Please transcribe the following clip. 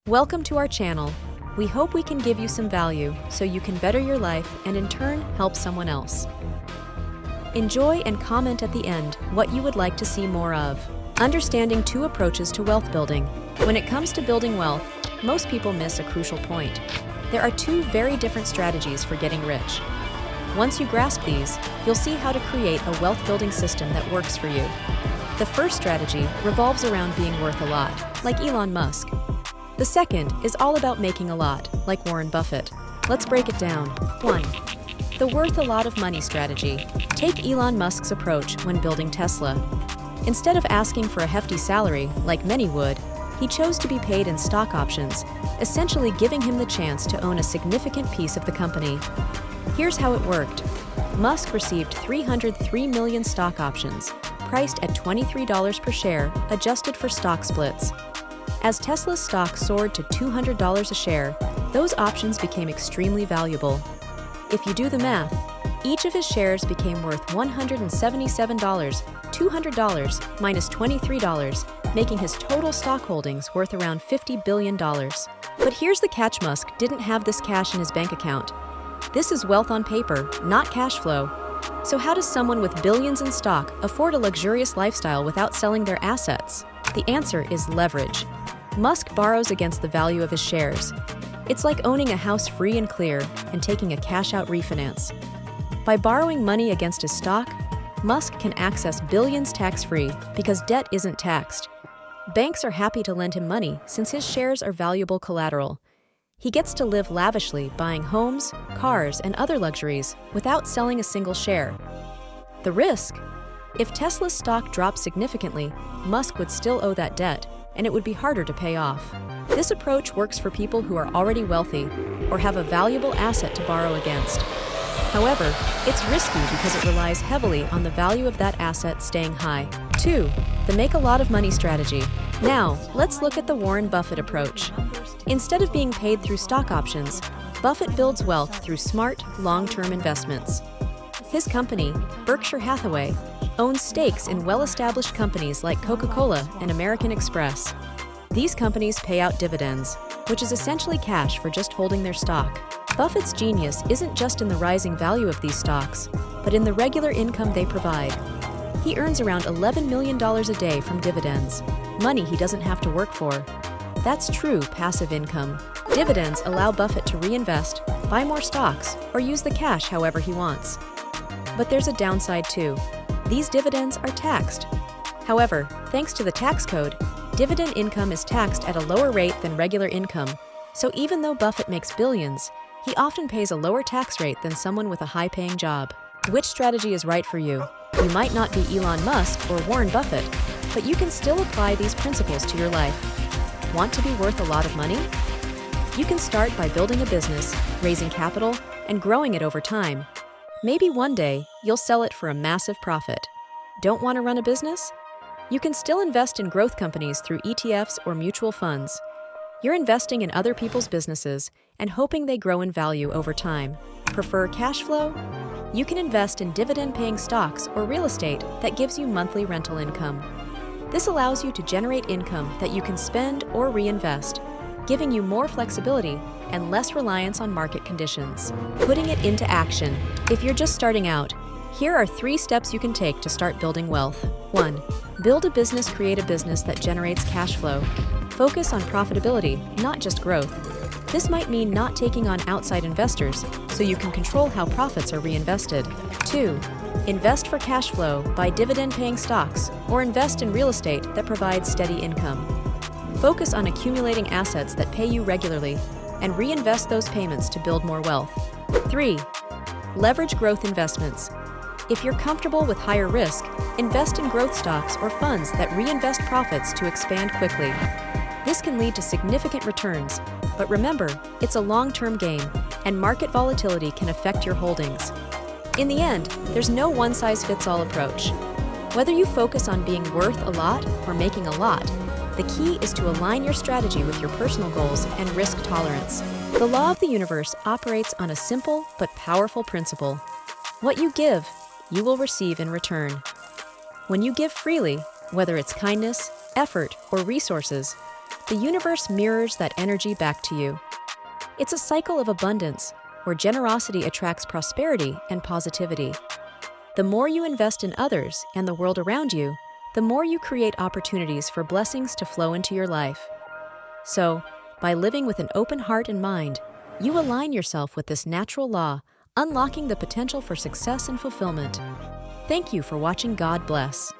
Welcome to our channel. We hope we can give you some value so you can better your life and in turn help someone else. Enjoy and comment at the end what you would like to see more of. Understanding two approaches to wealth building. When it comes to building wealth, most people miss a crucial point. There are two very different strategies for getting rich. Once you grasp these, you'll see how to create a wealth building system that works for you. The first strategy revolves around being worth a lot, like Elon Musk. The second is all about making a lot, like Warren Buffett. Let's break it down. 1. The worth a lot of money strategy. Take Elon Musk's approach when building Tesla. Instead of asking for a hefty salary, like many would, he chose to be paid in stock options, essentially giving him the chance to own a significant piece of the company. Here's how it worked. Musk received 303 million stock options, priced at $23 per share, adjusted for stock splits. As Tesla's stock soared to $200 a share, those options became extremely valuable. If you do the math, each of his shares became worth $177, $200 minus $23, making his total stock holdings worth around $50 billion. But here's the catch: Musk didn't have this cash in his bank account. This is wealth on paper, not cash flow. So how does someone with billions in stock afford a luxurious lifestyle without selling their assets? The answer is leverage. Musk borrows against the value of his shares. It's like owning a house free and clear and taking a cash-out refinance. By borrowing money against his stock, Musk can access billions tax-free because debt isn't taxed. Banks are happy to lend him money since his shares are valuable collateral. He gets to live lavishly, buying homes, cars, and other luxuries without selling a single share. The risk? If Tesla's stock dropped significantly, Musk would still owe that debt, and it would be harder to pay off. This approach works for people who are already wealthy or have a valuable asset to borrow against. However, it's risky because it relies heavily on the value of that asset staying high. 2. The make a lot of money strategy. Now, let's look at the Warren Buffett approach. Instead of being paid through stock options, Buffett builds wealth through smart, long-term investments. His company, Berkshire Hathaway, owns stakes in well-established companies like Coca-Cola and American Express. These companies pay out dividends, which is essentially cash for just holding their stock. Buffett's genius isn't just in the rising value of these stocks, but in the regular income they provide. He earns around $11 million a day from dividends, money he doesn't have to work for. That's true passive income. Dividends allow Buffett to reinvest, buy more stocks, or use the cash however he wants. But there's a downside too. These dividends are taxed. However, thanks to the tax code, dividend income is taxed at a lower rate than regular income. So even though Buffett makes billions, he often pays a lower tax rate than someone with a high-paying job. Which strategy is right for you? You might not be Elon Musk or Warren Buffett, but you can still apply these principles to your life. Want to be worth a lot of money? You can start by building a business, raising capital, and growing it over time. Maybe one day, you'll sell it for a massive profit. Don't want to run a business? You can still invest in growth companies through ETFs or mutual funds. You're investing in other people's businesses and hoping they grow in value over time. Prefer cash flow? You can invest in dividend-paying stocks or real estate that gives you monthly rental income. This allows you to generate income that you can spend or reinvest, giving you more flexibility and less reliance on market conditions. Putting it into action. If you're just starting out, here are 3 steps you can take to start building wealth. 1. Build a business. Create a business that generates cash flow. Focus on profitability, not just growth. This might mean not taking on outside investors, so you can control how profits are reinvested. 2. Invest for cash flow. Buy dividend-paying stocks, or invest in real estate that provides steady income. Focus on accumulating assets that pay you regularly, and reinvest those payments to build more wealth. 3. Leverage growth investments. If you're comfortable with higher risk, invest in growth stocks or funds that reinvest profits to expand quickly. This can lead to significant returns, but remember, it's a long-term game, and market volatility can affect your holdings. In the end, there's no one-size-fits-all approach. Whether you focus on being worth a lot or making a lot, the key is to align your strategy with your personal goals and risk tolerance. The law of the universe operates on a simple but powerful principle. What you give, you will receive in return. When you give freely, whether it's kindness, effort, or resources, the universe mirrors that energy back to you. It's a cycle of abundance, where generosity attracts prosperity and positivity. The more you invest in others and the world around you, the more you create opportunities for blessings to flow into your life. So, by living with an open heart and mind, you align yourself with this natural law, unlocking the potential for success and fulfillment. Thank you for watching. God bless.